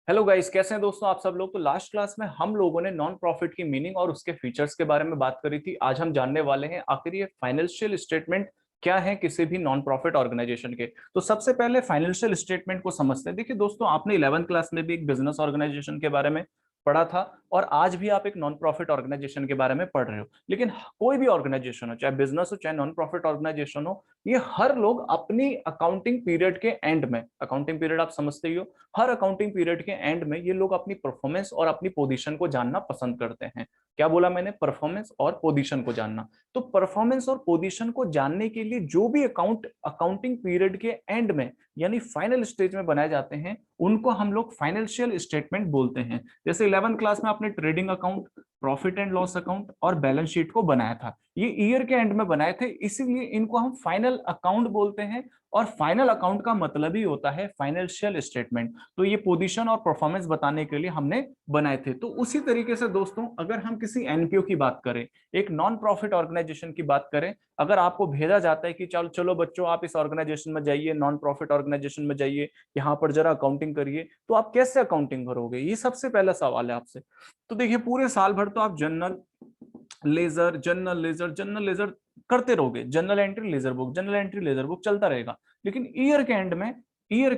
Hello guys, कैसे हैं दोस्तों आप सब लोग। तो लास्ट क्लास में हम लोगों ने नॉन प्रॉफिट की मीनिंग और उसके फीचर्स के बारे में बात करी थी। आज हम जानने वाले हैं आखिर ये फाइनेंशियल स्टेटमेंट क्या है किसी भी नॉन प्रॉफिट ऑर्गेनाइजेशन के। तो सबसे पहले फाइनेंशियल स्टेटमेंट को समझते हैं। देखिए दोस्तों, आपने 11th क्लास में भी एक बिजनेस ऑर्गेनाइजेशन के बारे में पढ़ा था और आज भी आप एक नॉन प्रॉफिट ऑर्गेनाइजेशन के बारे में पढ़ रहे हो। लेकिन कोई भी ऑर्गेनाइजेशन हो, चाहे बिजनेस हो चाहे नॉन प्रॉफिट ऑर्गेनाइजेशन हो, ये हर लोग अपनी अकाउंटिंग पीरियड के एंड में, अकाउंटिंग पीरियड आप समझते ही हो, हर अकाउंटिंग पीरियड के एंड में ये लोग अपनी परफॉर्मेंस और अपनी पोजीशन को जानना पसंद करते हैं। क्या बोला मैंने? परफॉर्मेंस और पोजीशन को जानना। तो परफॉर्मेंस और पोजीशन को जानने के लिए जो भी अकाउंटिंग पीरियड के एंड में यानी फाइनल स्टेज में बनाए जाते हैं, उनको हम लोग फाइनेंशियल स्टेटमेंट बोलते हैं। जैसे 11th क्लास में आपने trading account, profit and loss account और बैलेंस शीट को बनाया था। ये ईयर के एंड में बनाए थे, इसीलिए इनको हम फाइनल अकाउंट बोलते हैं। और फाइनल अकाउंट का मतलब ही होता है फाइनेंशियल स्टेटमेंट। तो ये पोजीशन और परफॉर्मेंस बताने के लिए हमने बनाए थे। तो उसी तरीके से दोस्तों, अगर हम किसी एनपीओ की बात करें, एक नॉन प्रॉफिट ऑर्गेनाइजेशन की बात करें, अगर आपको भेजा जाता है कि चलो चलो बच्चों, आप इस ऑर्गेनाइजेशन में जाइए, नॉन प्रॉफिट ऑर्गेनाइजेशन में जाइए, यहाँ पर जरा अकाउंटिंग करिए, तो आप कैसे अकाउंटिंग करोगे? ये सबसे पहला सवाल है आपसे। तो देखिए, पूरे साल भर तो आप जनरल लेजर करते रहोगे, general entry laser book, general entry laser book चलता रहेगा। लेकिन ईयर के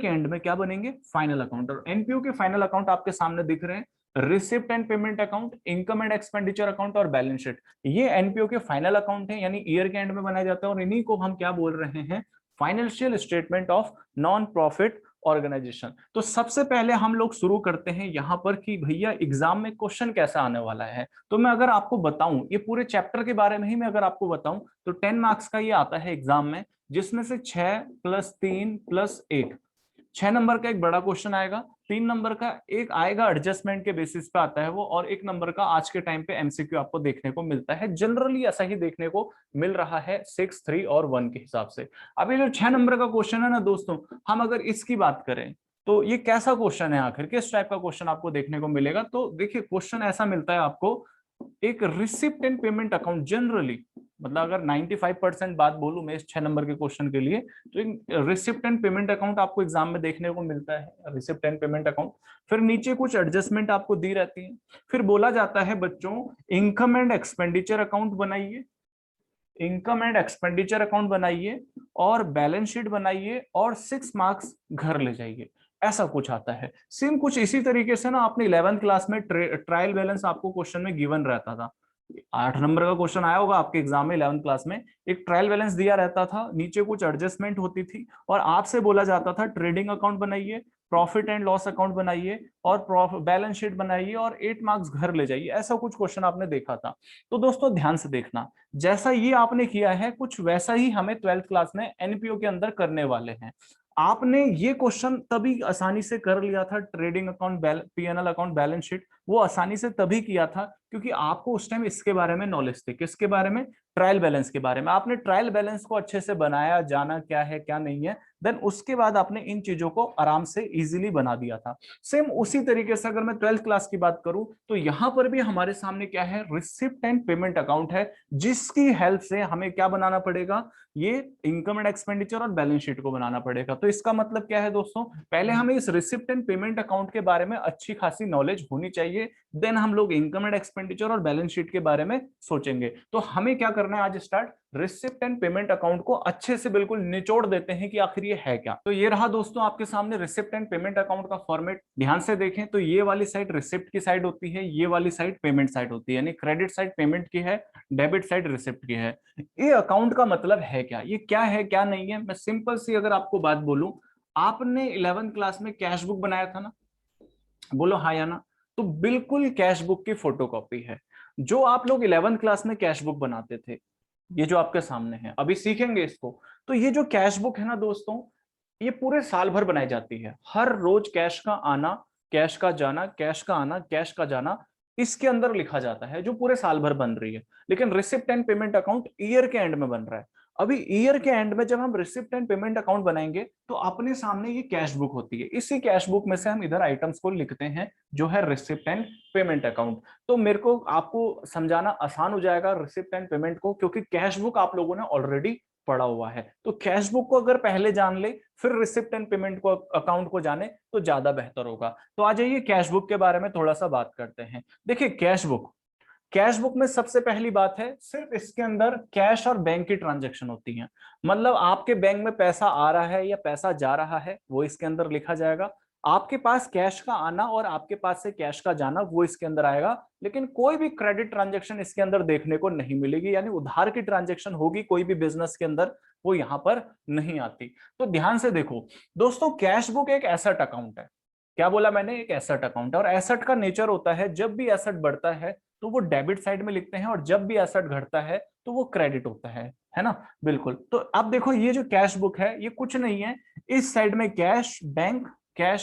एंड में क्या बनेंगे? Final account. और एनपीओ के फाइनल अकाउंट आपके सामने दिख रहे हैं। Receipt and payment account, income and expenditure account और बैलेंस शीट, ये एनपीओ के फाइनल अकाउंट है, यानी ईयर के एंड में बनाए जाते हैं। और इन्हीं को हम क्या बोल रहे हैं? Financial statement of non profit organisation. तो सबसे पहले हम लोग शुरू करते हैं यहां पर कि भैया एग्जाम में क्वेश्चन कैसा आने वाला है। तो मैं अगर आपको बताऊं, ये पूरे चैप्टर के बारे में ही मैं अगर आपको बताऊं, तो 10 मार्क्स का ये आता है एग्जाम में, जिसमें से 6 प्लस 3 प्लस 1, 6 नंबर का एक बड़ा क्वेश्चन आएगा, 3 नंबर का एक आएगा, एडजस्टमेंट के बेसिस पे आता है वो, और 1 नंबर का आज के टाइम पे एमसीक्यू आपको देखने को मिलता है। जनरली ऐसा ही देखने को मिल रहा है 6, 3 और 1 के हिसाब से। अब ये जो 6 नंबर का क्वेश्चन है ना दोस्तों, हम अगर इसकी बात करें तो ये कैसा क्वेश्चन है, आखिर किस टाइप का क्वेश्चन आपको देखने को मिलेगा? तो देखिए, क्वेश्चन ऐसा मिलता है आपको, एक receipt and payment account. Generally मतलब अगर 95% बात बोलूं मैं इस 6 नंबर के क्वेश्चन के लिए, तो एक रिसिप्ट एंड पेमेंट अकाउंट आपको एग्जाम में देखने को मिलता है, रिसिप्ट एंड पेमेंट अकाउंट। फिर नीचे कुछ एडजस्टमेंट आपको दी रहती है। फिर बोला जाता है बच्चों, इनकम एंड एक्सपेंडिचर अकाउंट बनाइए, इनकम एंड एक्सपेंडिचर अकाउंट बनाइए और बैलेंस शीट बनाइए और 6 मार्क्स घर ले जाइए। ऐसा कुछ आता है। सेम कुछ इसी तरीके से ना आपने 11th क्लास में ट्रायल बैलेंस आपको क्वेश्चन में गिवन रहता था। 8 नंबर का क्वेश्चन आया होगा आपके एग्जाम में 11th क्लास में, एक ट्रायल बैलेंस दिया रहता था, नीचे कुछ एडजस्टमेंट होती थी और आपसे बोला जाता था ट्रेडिंग अकाउंट बनाइए, प्रॉफिट एंड लॉस अकाउंट बनाइए और बैलेंस शीट बनाइए और 8 मार्क्स घर ले जाइए। ऐसा कुछ क्वेश्चन आपने देखा था। तो दोस्तों ध्यान से देखना, जैसा ये आपने किया है कुछ वैसा ही हमें 12th क्लास में एनपीओ के अंदर करने वाले हैं। आपने ये क्वेश्चन तभी आसानी से कर लिया था, trading account, PNL account, balance sheet, वो आसानी से तभी किया था क्योंकि आपको उस टाइम इसके बारे में नॉलेज थी। किसके बारे में? ट्रायल बैलेंस के बारे में। आपने ट्रायल बैलेंस को अच्छे से बनाया, जाना क्या है क्या नहीं है, देन उसके बाद आपने इन चीजों को आराम से इजीली बना दिया था। सेम उसी तरीके से अगर मैं 12th क्लास की बात करूं, तो यहां पर भी हमारे सामने क्या है? रिसिप्ट एंड पेमेंट अकाउंट है, जिसकी हेल्प से हमें क्या बनाना पड़ेगा? ये इनकम एंड एक्सपेंडिचर और बैलेंस शीट को बनाना पड़ेगा। तो इसका मतलब क्या है दोस्तों? पहले हमें इस रिसिप्ट एंड पेमेंट अकाउंट के बारे में अच्छी खासी नॉलेज होनी चाहिए, देन हम लोग इनकम एंड एक्सपेंडिचर और बैलेंस शीट के बारे में सोचेंगे। तो हमें क्या करना है आज start? Receipt and payment account को अच्छे से बिल्कुल निचोड़ देते हैं कि आखिर ये है क्या। तो ये रहा दोस्तों आपके सामने रिसिप्ट एंड पेमेंट अकाउंट का फॉर्मेट। ध्यान से देखें तो ये वाली साइड रिसिप्ट की साइड होती है, ये वाली साइड पेमेंट साइड होती है, यानी क्रेडिट साइड पेमेंट की है, डेबिट साइड रिसिप्ट की है। ये अकाउंट का मतलब है क्या, ये क्या है क्या नहीं है? मैं सिंपल सी अगर आपको बात बोलूं, आपने 11th क्लास में कैश बुक बनाया था ना? बोलो हाँ या ना। तो बिल्कुल कैश बुक की फोटोकॉपी है जो आप लोग 11th क्लास में कैश बुक बनाते थे। ये जो आपके सामने है, अभी सीखेंगे इसको। तो ये जो कैश बुक है ना दोस्तों, ये पूरे साल भर बनाई जाती है। हर रोज कैश का आना, कैश का जाना, कैश का आना, कैश का जाना, इसके अंदर लिखा जाता है, जो पूरे साल भर बन रही है। लेकिन receipt and payment account year के एंड में बन रहा है। अभी ईयर के एंड में जब हम रिसिप्ट एंड पेमेंट अकाउंट बनाएंगे, तो अपने सामने ये कैश बुक होती है। इसी कैश बुक में से हम इधर आइटम्स को लिखते हैं, जो है रिसिप्ट एंड पेमेंट अकाउंट। तो मेरे को आपको समझाना आसान हो जाएगा रिसिप्ट एंड पेमेंट को, क्योंकि कैश बुक आप लोगों ने ऑलरेडी पड़ा हुआ है। तो कैश बुक को अगर पहले जान ले फिर रिसिप्ट एंड पेमेंट को अकाउंट को जाने तो ज्यादा बेहतर होगा। तो आ जाइए कैश बुक के बारे में थोड़ा सा बात करते हैं। देखिए कैश बुक में सबसे पहली बात है, सिर्फ इसके अंदर कैश और बैंक की ट्रांजैक्शन होती है। मतलब आपके बैंक में पैसा आ रहा है या पैसा जा रहा है वो इसके अंदर लिखा जाएगा। आपके पास कैश का आना और आपके पास से कैश का जाना वो इसके अंदर आएगा। लेकिन कोई भी क्रेडिट ट्रांजैक्शन इसके अंदर देखने को नहीं मिलेगी, यानी उधार की ट्रांजैक्शन होगी कोई भी बिजनेस के अंदर, वो यहां पर नहीं आती। तो ध्यान से देखो दोस्तों, कैश बुक एक एसेट अकाउंट है। क्या बोला मैंने? एक एसेट अकाउंट है। और एसेट का नेचर होता है, जब भी एसेट बढ़ता है तो वो डेबिट साइड में लिखते हैं, और जब भी एसेट घटता है तो वो क्रेडिट होता है ना? बिल्कुल। तो अब देखो ये जो कैश बुक है ये कुछ नहीं है, इस साइड में कैश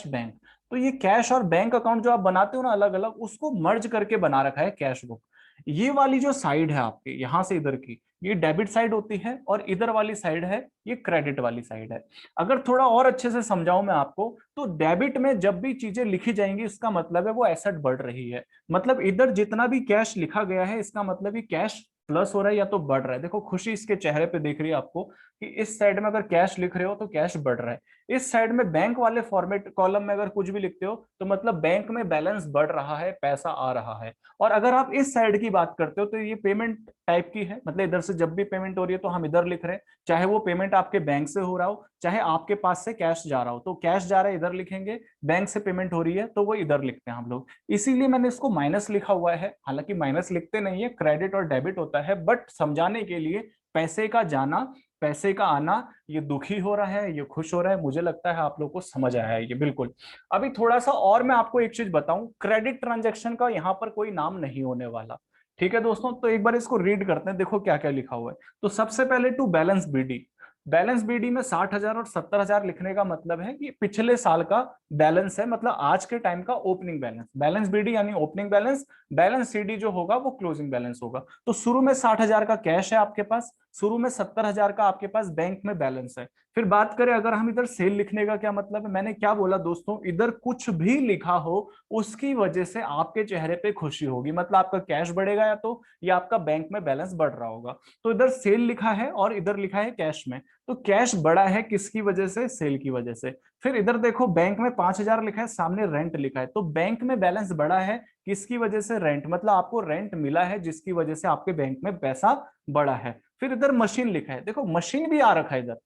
बैंक। तो ये कैश और बैंक अकाउंट जो आप बनाते हो ना अलग अलग, उसको मर्ज करके बना रखा है कैश बुक। ये वाली जो साइड है आपके यहां से इधर की, ये डेबिट साइड होती है, और इधर वाली साइड है ये क्रेडिट वाली साइड है। अगर थोड़ा और अच्छे से समझाऊं मैं आपको, तो डेबिट में जब भी चीजें लिखी जाएंगी इसका मतलब है वो एसेट बढ़ रही है। मतलब इधर जितना भी कैश लिखा गया है इसका मतलब ये कैश प्लस हो रहा है या तो बढ़ रहा है। देखो खुशी इसके चेहरे पे दिख रही है आपको कि इस साइड में अगर कैश लिख रहे हो तो कैश बढ़ रहा है। इस साइड में बैंक वाले फॉर्मेट कॉलम में अगर कुछ भी लिखते हो तो मतलब बैंक में बैलेंस बढ़ रहा है, पैसा आ रहा है। और अगर आप इस साइड की बात करते हो तो ये पेमेंट टाइप की है, मतलब इधर से जब भी पेमेंट हो रही है तो हम इधर लिख रहे हैं, चाहे वो पेमेंट आपके बैंक से हो रहा हो चाहे आपके पास से कैश जा रहा हो। तो कैश जा रहा है इधर लिखेंगे, बैंक से पेमेंट हो रही है तो वो इधर लिखते हैं हम लोग। इसीलिए मैंने इसको माइनस लिखा हुआ है। हालांकि माइनस लिखते नहीं है, क्रेडिट और डेबिट होता है, बट समझाने के लिए पैसे का जाना पैसे का आना, ये दुखी हो रहा है ये खुश हो रहा है, मुझे लगता है आप लोग को समझ आया है ये बिल्कुल। अभी थोड़ा सा और मैं आपको एक चीज बताऊं, क्रेडिट ट्रांजैक्शन का यहाँ पर कोई नाम नहीं होने वाला। ठीक है दोस्तों, तो एक बार इसको रीड करते हैं, देखो क्या क्या लिखा हुआ है। तो सबसे पहले to balance BD, balance BD में 60,000 और 70,000 लिखने का मतलब है कि पिछले साल का बैलेंस है, मतलब आज के टाइम का ओपनिंग बैलेंस। बैलेंस बीडी यानी ओपनिंग बैलेंस, बैलेंस सीडी जो होगा वो क्लोजिंग बैलेंस होगा। तो शुरू में 60,000 का कैश है आपके पास, शुरू में 70,000 का आपके पास बैंक में बैलेंस है। फिर बात करें अगर हम इधर सेल लिखने का, क्या मतलब है? मैंने क्या बोला दोस्तों, इधर कुछ भी लिखा हो उसकी वजह से आपके चेहरे पे खुशी होगी, मतलब आपका कैश बढ़ेगा या तो या आपका बैंक में बैलेंस बढ़ रहा होगा। तो इधर सेल लिखा है और इधर लिखा है कैश में, तो कैश बढ़ा है किसकी वजह से? सेल की वजह से। फिर इधर देखो बैंक में 5,000 लिखा है, सामने रेंट लिखा है, तो बैंक में बैलेंस बढ़ा है किसकी वजह से? रेंट, मतलब आपको रेंट मिला है जिसकी वजह से आपके बैंक में पैसा बढ़ा है। फिर इधर मशीन लिखा है, देखो मशीन भी आ रखा है इधर,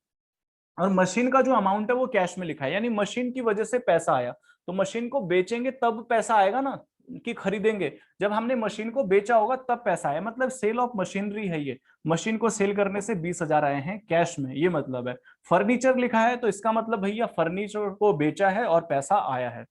और मशीन का जो अमाउंट है वो कैश में लिखा है, यानी मशीन की वजह से पैसा आया। तो मशीन को बेचेंगे तब पैसा आएगा ना, कि खरीदेंगे, जब हमने मशीन को बेचा होगा तब पैसा आया, मतलब सेल ऑफ मशीनरी है ये। मशीन को सेल करने से 20,000 आए हैं कैश में, ये मतलब है। फर्नीचर लिखा है तो इसका मतलब भैया फर्नीचर को बेचा है और पैसा आया है।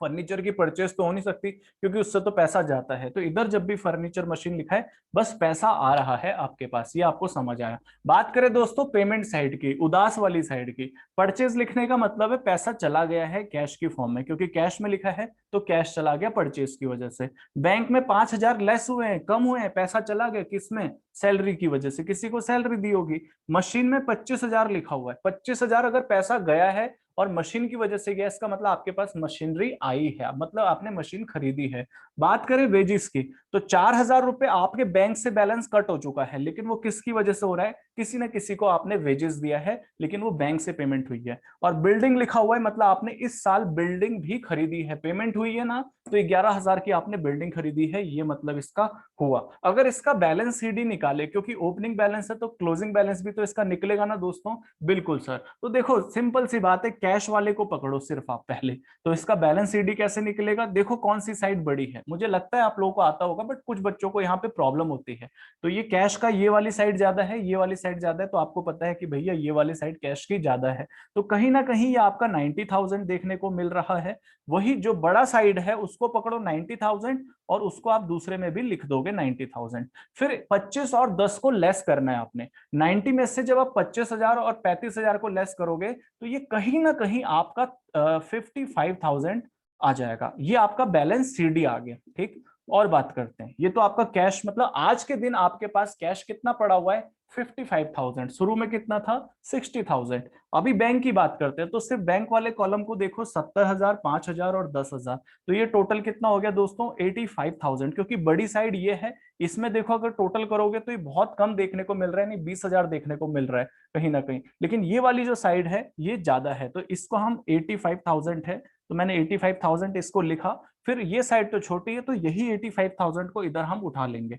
फर्नीचर की परचेस तो हो नहीं सकती क्योंकि उससे तो पैसा जाता है। तो इधर जब भी फर्नीचर मशीन लिखा है बस पैसा आ रहा है आपके पास, ये आपको समझ आया। बात करें दोस्तों पेमेंट साइड की, उदास वाली साइड की, परचेज लिखने का मतलब है पैसा चला गया है कैश की फॉर्म में, क्योंकि कैश में लिखा है तो कैश चला गया परचेज की वजह से। बैंक में 5,000 लेस हुए हैं, कम हुए हैं, पैसा चला गया किसमें? सैलरी की वजह से, किसी को सैलरी दी होगी। मशीन में 25,000 लिखा हुआ है, 25,000 अगर पैसा गया है और मशीन की वजह से गया, इसका मतलब आपके पास मशीनरी आई है, मतलब आपने मशीन खरीदी है। बात करें वेजिस की, तो 4,000 रुपए आपके बैंक से बैलेंस कट हो चुका है, लेकिन वो किसकी वजह से हो रहा है? किसी ना किसी को आपने वेजेस दिया है, लेकिन वो बैंक से पेमेंट हुई है। और बिल्डिंग लिखा हुआ है, मतलब आपने इस साल बिल्डिंग भी खरीदी है, पेमेंट हुई है ना, तो 11,000 की आपने बिल्डिंग खरीदी है, ये मतलब इसका हुआ। अगर इसका बैलेंस सीडी निकाले, क्योंकि ओपनिंग बैलेंस है तो क्लोजिंग बैलेंस भी तो इसका निकलेगा ना दोस्तों। बिल्कुल सर। तो देखो सिंपल सी बात है, कैश वाले को पकड़ो सिर्फ आप पहले, तो इसका बैलेंस सीडी कैसे निकलेगा? देखो कौन सी साइड बड़ी है, मुझे लगता है आप लोगों को आता होगा, बट कुछ बच्चों को यहाँ पे प्रॉब्लम होती है। तो ये कैश का ये वाली साइड ज्यादा है, ये वाली साइड ज्यादा है, तो आपको पता है कि भैया ये वाली साइड कैश की ज्यादा है, तो कहीं ना कहीं ये आपका 90,000 देखने को मिल रहा है। वही जो बड़ा साइड है उसको पकड़ो 90,000, और उसको आप दूसरे में भी लिख दोगे 90,000। फिर 25 और 10 को लेस करना है आपने। 90 में से जब आप 25,000 और 35,000 को लेस करोगे तो ये कहीं ना कहीं आपका 55,000 आ जाएगा, ये आपका बैलेंस सीडी आ गया। ठीक, और बात करते हैं। ये तो आपका कैश, मतलब आज के दिन आपके पास कैश कितना पड़ा हुआ है, 55,000। शुरू में कितना था, 60,000। अभी बैंक की बात करते हैं तो सिर्फ बैंक वाले कॉलम को देखो, 70,000, 5,000 और 10,000। तो ये टोटल कितना हो गया दोस्तों, 85,000। क्योंकि बड़ी साइड ये है, इसमें देखो अगर टोटल करोगे तो ये बहुत कम देखने को मिल रहा है, नहीं 20,000 देखने को मिल रहा है कहीं ना कहीं। लेकिन ये वाली जो साइड है ये ज्यादा है, तो इसको हम 85,000 है, तो मैंने 85,000 इसको लिखा। फिर ये साइड तो छोटी है, तो यही 85,000 को इधर हम उठा लेंगे।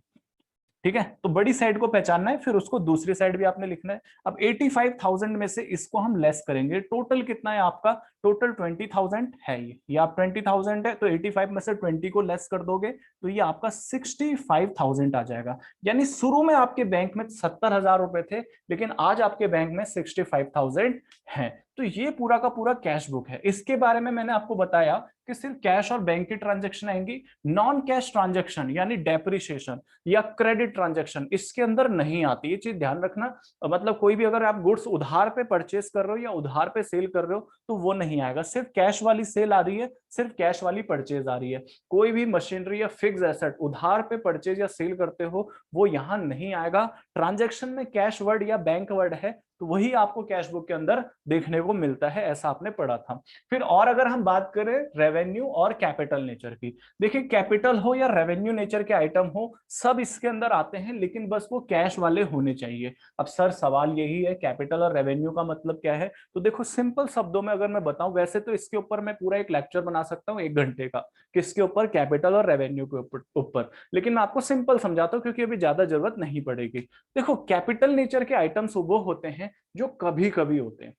ठीक है, तो बड़ी साइड को पहचानना है, फिर उसको दूसरी साइड भी आपने लिखना है। अब 85,000 में से इसको हम लेस करेंगे, टोटल कितना है आपका, टोटल 20,000 है। ये आप 20,000 है, तो 85 में से 20 को लेस कर दोगे तो ये आपका 65,000 आ जाएगा। यानी शुरू में आपके बैंक में 70,000 रुपए थे, लेकिन आज आपके बैंक में 65,000 है। तो ये पूरा का पूरा कैश बुक है। इसके बारे में मैंने आपको बताया कि सिर्फ कैश और बैंक की ट्रांजेक्शन आएंगी, नॉन कैश ट्रांजेक्शन यानी डेप्रिसिएशन या क्रेडिट ट्रांजैक्शन इसके अंदर नहीं आती। ये चीज ध्यान रखना। मतलब कोई भी अगर आप गुड्स उधार पे परचेस कर रहे हो या उधार पे सेल कर रहे हो तो वो नहीं आएगा। सिर्फ कैश वाली सेल आ रही है, सिर्फ कैश वाली परचेज आ रही है। कोई भी मशीनरी या फिक्स एसेट उधार पे परचेज या सेल करते हो वो यहां नहीं आएगा। ट्रांजैक्शन में कैश वर्ड या बैंक वर्ड है तो वही आपको कैश बुक के अंदर देखने को मिलता है, ऐसा आपने पढ़ा था। फिर और अगर हम बात करें रेवेन्यू और कैपिटल नेचर की, देखिए कैपिटल हो या रेवेन्यू नेचर के आइटम हो सब इसके अंदर आते हैं, लेकिन बस वो कैश वाले होने चाहिए। अब सर सवाल यही है, कैपिटल और रेवेन्यू का मतलब क्या है? तो देखो सिंपल शब्दों में अगर मैं बताऊं, वैसे तो इसके ऊपर मैं पूरा एक लेक्चर बना सकता हूं 1 घंटे का, किसके ऊपर, कैपिटल और रेवेन्यू के ऊपर, लेकिन मैं आपको सिंपल समझाता हूं क्योंकि अभी ज्यादा जरूरत नहीं पड़ेगी। देखो कैपिटल नेचर के आइटम्स वो होते हैं जो कभी कभी होते हैं,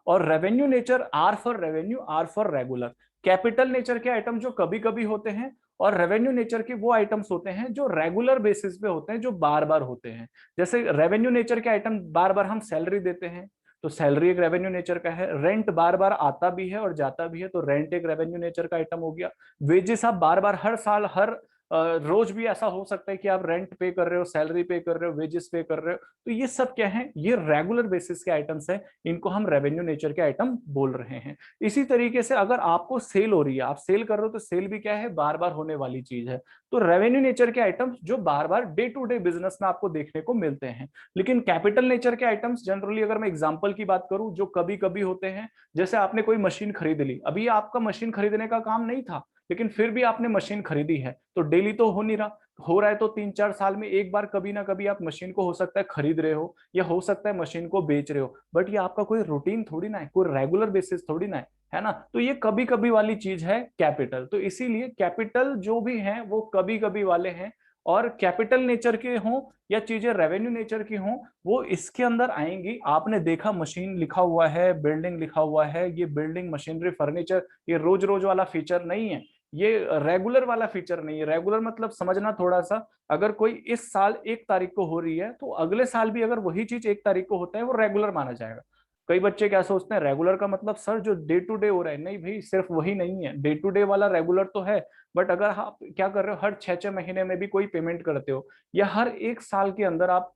और revenue nature, or for revenue, or for regular. Capital nature के आइटम जो कभी कभी होते हैं, और रेवेन्यू नेचर के वो आइटम्स होते हैं जो रेगुलर बेसिस पे होते हैं, जो बार बार होते हैं। जैसे रेवेन्यू नेचर के आइटम बार बार हम सैलरी देते हैं, तो सैलरी एक रेवेन्यू नेचर का है। रेंट बार बार आता भी है और जाता भी है, तो रेंट एक रेवेन्यू नेचर का आइटम हो गया। वेजेस आप बार बार हर साल हर रोज भी ऐसा हो सकता है कि आप रेंट पे कर रहे हो, सैलरी पे कर रहे हो, वेजेस पे कर रहे हो, तो ये सब क्या है, ये रेगुलर बेसिस के आइटम्स हैं, इनको हम रेवेन्यू नेचर के आइटम बोल रहे हैं। इसी तरीके से अगर आपको सेल हो रही है, आप सेल कर रहे हो, तो सेल भी क्या है, बार बार होने वाली चीज है। तो रेवेन्यू नेचर के आइटम्स जो बार बार डे टू डे बिजनेस में आपको देखने को मिलते हैं। लेकिन कैपिटल नेचर के आइटम्स जनरली, अगर मैं एग्जांपल की बात करूं, जो कभी कभी होते हैं, जैसे आपने कोई मशीन खरीद ली, अभी आपका मशीन खरीदने का काम नहीं था, लेकिन फिर भी आपने मशीन खरीदी है, तो डेली तो हो नहीं रहा, हो रहा है तो 3-4 साल में एक बार कभी ना कभी आप मशीन को हो सकता है खरीद रहे हो, या हो सकता है मशीन को बेच रहे हो, बट ये आपका कोई रूटीन थोड़ी ना है, कोई रेगुलर बेसिस थोड़ी ना है ना। तो ये कभी कभी वाली चीज है कैपिटल। तो इसीलिए कैपिटल जो भी है वो कभी कभी वाले हैं, और कैपिटल नेचर के हों या चीजें रेवेन्यू नेचर की हों, वो इसके अंदर आएंगी। आपने देखा मशीन लिखा हुआ है, बिल्डिंग लिखा हुआ है, ये बिल्डिंग, मशीनरी, फर्नीचर, ये रोज रोज वाला फीचर नहीं है, ये रेगुलर वाला फीचर नहीं है। रेगुलर मतलब समझना थोड़ा सा, अगर कोई इस साल 1 तारीख को हो रही है, तो अगले साल भी अगर वही चीज 1 तारीख को होता है, वो रेगुलर माना जाएगा। कई बच्चे क्या सोचते हैं, रेगुलर का मतलब सर जो डे टू डे हो रहा है, नहीं भाई, सिर्फ वही नहीं है, डे टू डे वाला रेगुलर तो है, बट अगर आप क्या कर रहे हो, हर 6-6 महीने में भी कोई पेमेंट करते हो, या हर 1 साल के अंदर आप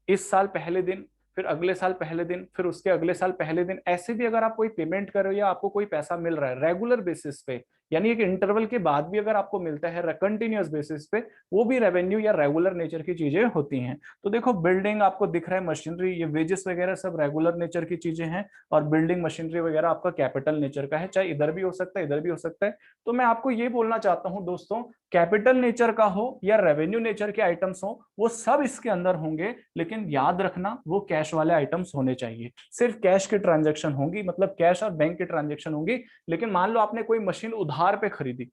इस साल पहले दिन, फिर अगले साल पहले दिन, फिर उसके अगले साल पहले दिन, ऐसे भी अगर आप कोई पेमेंट कर रहे हो या आपको कोई पैसा मिल रहा है रेगुलर बेसिस पे, यानी एक इंटरवल के बाद भी अगर आपको मिलता है कंटिन्यूअस बेसिस पे, वो भी रेवेन्यू या रेगुलर नेचर की चीजें होती हैं। तो देखो बिल्डिंग आपको दिख रहा है, मशीनरी, ये वेजेस वगैरह सब रेगुलर नेचर की चीजें हैं, और बिल्डिंग, मशीनरी वगैरह आपका कैपिटल नेचर का है, चाहे इधर भी हो सकता है, इधर भी हो सकता है। तो मैं आपको ये बोलना चाहता हूं दोस्तों, कैपिटल नेचर का हो या रेवेन्यू नेचर के आइटम्स हो, वो सब इसके अंदर होंगे, लेकिन याद रखना वो कैश वाले आइटम्स होने चाहिए। सिर्फ कैश की ट्रांजैक्शन होंगी, मतलब कैश और बैंक की ट्रांजैक्शन होंगी। लेकिन मान लो आपने कोई मशीन उधार पे खरीदी,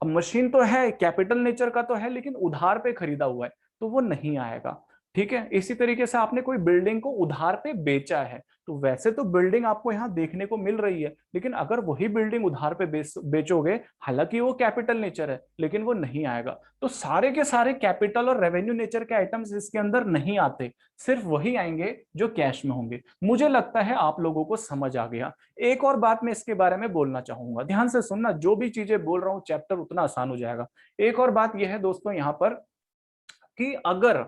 अब मशीन तो है, कैपिटल नेचर का तो है, लेकिन उधार पे खरीदा हुआ है, तो वो नहीं आएगा। ठीक है, इसी तरीके से आपने कोई बिल्डिंग को उधार पे बेचा है, तो वैसे तो बिल्डिंग आपको यहाँ देखने को मिल रही है, लेकिन अगर वही बिल्डिंग उधार पे बेचोगे, हालांकि वो कैपिटल नेचर है, लेकिन वो नहीं आएगा। तो सारे के सारे कैपिटल और रेवेन्यू नेचर के आइटम्स इसके अंदर नहीं आते, सिर्फ वही आएंगे जो कैश में होंगे। मुझे लगता है आप लोगों को समझ आ गया। एक और बात मैं इसके बारे में बोलना चाहूंगा, ध्यान से सुनना, जो भी चीजें बोल रहा हूं चैप्टर उतना आसान हो जाएगा। एक और बात यह है दोस्तों यहाँ पर, कि अगर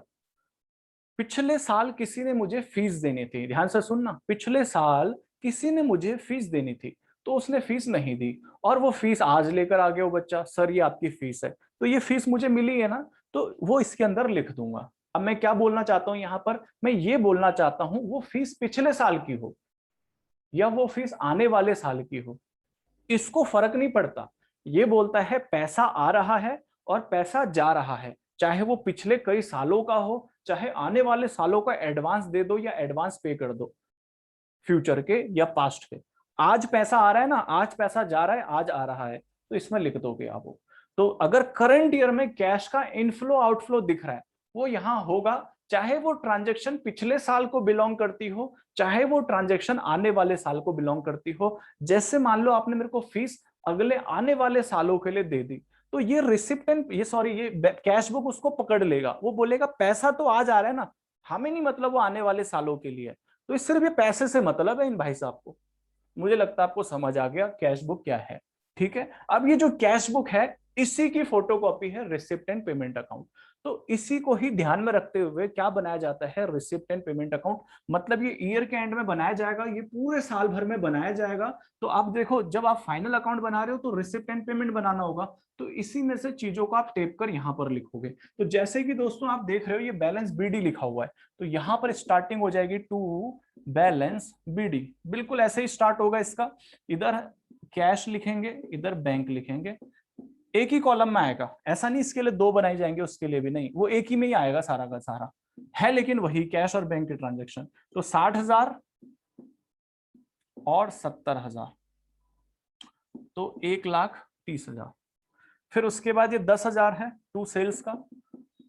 पिछले साल किसी ने मुझे फीस देनी थी, ध्यान से सुनना, पिछले साल किसी ने मुझे फीस देनी थी, तो उसने फीस नहीं दी और वो फीस आज लेकर आ गया वो बच्चा, सर ये आपकी फीस है, तो ये फीस मुझे मिली है ना, तो वो इसके अंदर लिख दूंगा। अब मैं क्या बोलना चाहता हूं यहां पर, मैं ये बोलना चाहता हूं वो फीस पिछले साल की हो या वो फीस आने वाले साल की हो, इसको फर्क नहीं पड़ता। ये बोलता है पैसा आ रहा है और पैसा जा रहा है, चाहे वो पिछले कई सालों का हो, चाहे आने वाले सालों का एडवांस दे दो या एडवांस पे कर दो, फ्यूचर के या पास्ट के। आज पैसा आ रहा है ना, आज पैसा जा रहा है, आज आ रहा है, तो इसमें लिख दोगे आप वो। तो अगर करंट ईयर में कैश का इनफ्लो आउटफ्लो दिख रहा है, वो यहां होगा, चाहे वो ट्रांजेक्शन पिछले साल को बिलोंग करती हो, चाहे वो ट्रांजेक्शन आने वाले साल को बिलोंग करती हो। जैसे मान लो आपने मेरे को फीस अगले आने वाले सालों के लिए दे दी, तो ये रिसिप्टेंट, ये सॉरी, ये कैश बुक उसको पकड़ लेगा, वो बोलेगा पैसा तो आज आ रहा है ना, हमें नहीं मतलब वो आने वाले सालों के लिए। तो इस सिर्फ ये पैसे से मतलब है इन भाई साहब को। मुझे लगता है आपको समझ आ गया कैश बुक क्या है। ठीक है, अब ये जो कैश बुक है इसी की फोटोकॉपी है रिसिप्ट एंड पेमेंट अकाउंट। तो इसी को ही ध्यान में रखते हुए क्या बनाया जाता है, रिसिप्ट एंड पेमेंट अकाउंट। मतलब ये ईयर के एंड में बनाया जाएगा, ये पूरे साल भर में बनाया जाएगा। तो आप देखो जब आप फाइनल अकाउंट बना रहे हो तो रिसिप्ट एंड पेमेंट बनाना होगा, तो इसी में से चीजों को आप टेप कर यहाँ पर लिखोगे। तो जैसे कि दोस्तों आप देख रहे हो ये बैलेंस बीडी लिखा हुआ है, तो यहाँ पर स्टार्टिंग हो जाएगी टू बैलेंस बीडी, बिल्कुल ऐसे ही स्टार्ट होगा इसका। इधर कैश लिखेंगे, इधर बैंक लिखेंगे, एक ही कॉलम में आएगा, ऐसा नहीं इसके लिए दो बनाई जाएंगे, उसके लिए भी नहीं, वो एक ही में ही आएगा सारा का सारा है, लेकिन वही कैश और बैंक के ट्रांजेक्शन। तो 60,000 और 70,000, तो 1,30,000। फिर उसके बाद ये 10,000 है टू सेल्स का,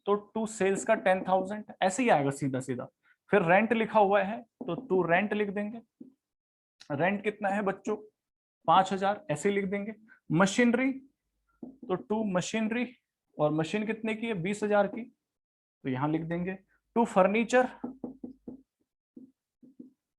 तो टू सेल्स का 10,000 ऐसे ही आएगा सीधा सीधा। फिर रेंट लिखा हुआ है तो टू रेंट लिख देंगे, रेंट कितना है बच्चों 5,000 ऐसे ही लिख देंगे। मशीनरी तो टू मशीनरी, और मशीन कितने की है 20,000 की, तो यहां लिख देंगे। टू फर्नीचर,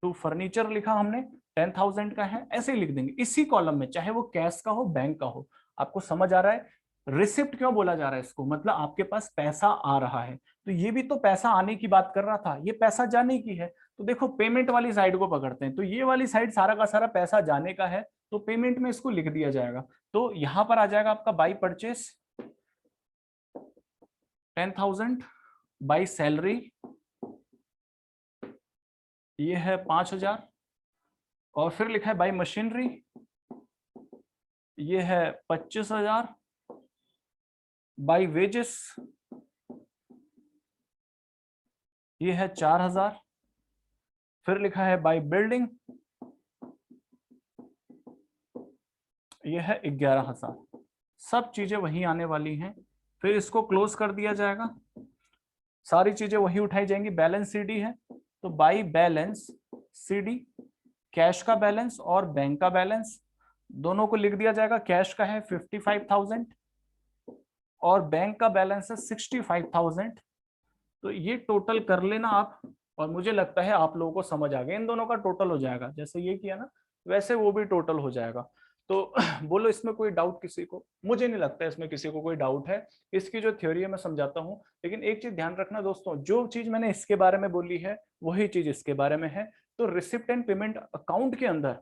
टू फर्नीचर लिखा हमने 10,000 का है, ऐसे ही लिख देंगे इसी कॉलम में, चाहे वो कैश का हो बैंक का हो। आपको समझ आ रहा है रिसिप्ट क्यों बोला जा रहा है इसको, मतलब आपके पास पैसा आ रहा है, तो ये भी तो पैसा आने की बात कर रहा था, ये पैसा जाने की है। तो देखो पेमेंट वाली साइड को पकड़ते हैं, तो ये वाली साइड सारा का सारा पैसा जाने का है, तो पेमेंट में इसको लिख दिया जाएगा। तो यहां पर आ जाएगा आपका बाई परचेस 10,000, बाई सैलरी ये है 5,000, और फिर लिखा है बाई मशीनरी ये है 25,000, बाई वेजेस ये है 4,000, फिर लिखा है बाई बिल्डिंग ये है 11,000। सब चीजें वही आने वाली हैं, फिर इसको क्लोज कर दिया जाएगा, सारी चीजें वही उठाई जाएंगी। बैलेंस सीडी है तो बाई बैलेंस सीडी, कैश का बैलेंस और बैंक का बैलेंस दोनों को लिख दिया जाएगा। कैश का है 55,000 और बैंक का बैलेंस है 65,000। तो ये टोटल कर लेना आप, और मुझे लगता है आप लोगों को समझ आ गया, इन दोनों का टोटल हो जाएगा, जैसे ये किया ना वैसे वो भी टोटल हो जाएगा। तो बोलो इसमें कोई डाउट किसी को, मुझे नहीं लगता इसमें किसी को कोई डाउट है। इसकी जो थ्योरी है मैं समझाता हूँ, लेकिन एक चीज ध्यान रखना दोस्तों, जो चीज मैंने इसके बारे में बोली है वही चीज इसके बारे में है। तो रिसिप्ट एंड पेमेंट अकाउंट के अंदर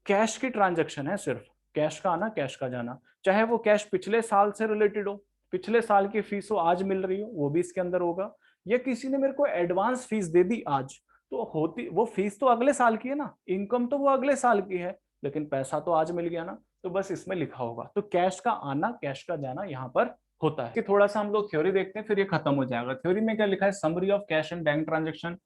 कैश की ट्रांजेक्शन है, सिर्फ कैश का आना कैश का जाना, चाहे वो कैश पिछले साल से रिलेटेड हो, पिछले साल की फीस हो आज मिल रही हो वो भी इसके अंदर होगा, या किसी ने मेरे को एडवांस फीस दे दी आज, तो होती वो फीस तो अगले साल की है ना, इनकम तो वो अगले साल की है, लेकिन पैसा तो आज मिल गया ना, तो बस इसमें लिखा होगा। तो कैश का आना कैश का जाना यहाँ पर होता है। कि थोड़ा सा हम लोग थ्योरी देखते हैं फिर ये खत्म हो जाएगा। थ्योरी में क्या लिखा है, summary of cash and bank transaction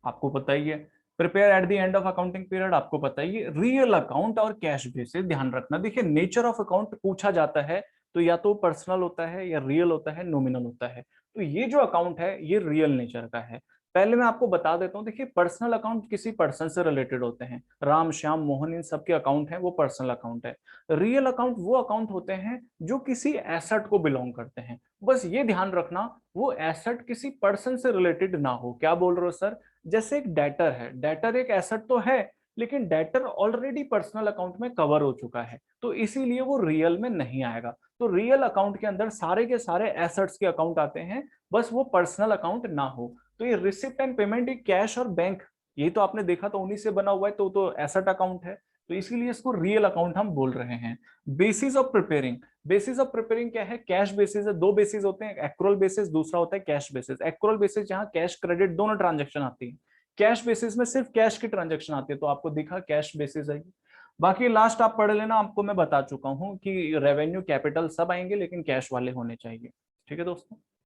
आपको पता ही है, prepare at the end of accounting period आपको पता ही है, रियल अकाउंट और कैश बेसिस ध्यान रखना। देखिए नेचर ऑफ अकाउंट पूछा जाता है तो या तो पर्सनल होता है या रियल होता है, नॉमिनल होता है। तो ये जो अकाउंट है ये रियल नेचर का है। पहले मैं आपको बता देता हूँ, देखिए पर्सनल अकाउंट किसी पर्सन से रिलेटेड होते हैं, राम श्याम मोहन इन सबके अकाउंट हैं, वो पर्सनल अकाउंट है। रियल अकाउंट वो अकाउंट होते हैं जो किसी एसेट को बिलोंग करते हैं। बस ये ध्यान रखना वो एसेट किसी पर्सन से रिलेटेड ना हो। क्या बोल रहे हो सर, जैसे एक डेटर है, डेटर एक एसेट तो है लेकिन डेटर ऑलरेडी पर्सनल अकाउंट में कवर हो चुका है, तो इसीलिए वो रियल में नहीं आएगा। तो रियल अकाउंट के अंदर सारे के सारे एसेट्स के अकाउंट आते हैं, बस वो पर्सनल अकाउंट ना हो। तो ये रिसिप्ट एंड पेमेंट, कैश और बैंक, ये तो आपने देखा तो उन्हीं से बना हुआ है, तो एसेट अकाउंट है। तो इसीलिए इसको रियल अकाउंट हम बोल रहे हैं। Basis of preparing, basis of preparing क्या है, कैश बेसिस है। दो बेसिस होते हैं, एक्रूअल बेसिस, दूसरा होता है कैश बेसिस। एक्रूअल बेसिस जहां कैश क्रेडिट दोनों ट्रांजेक्शन आती है, कैश बेसिस में सिर्फ कैश की ट्रांजेक्शन आती है, तो आपको दिखा कैश बेसिस है। बाकी लास्ट आप पढ़ लेना, आपको मैं बता चुका हूं कि रेवेन्यू कैपिटल सब आएंगे लेकिन कैश वाले होने चाहिए। ठीक है दोस्तों।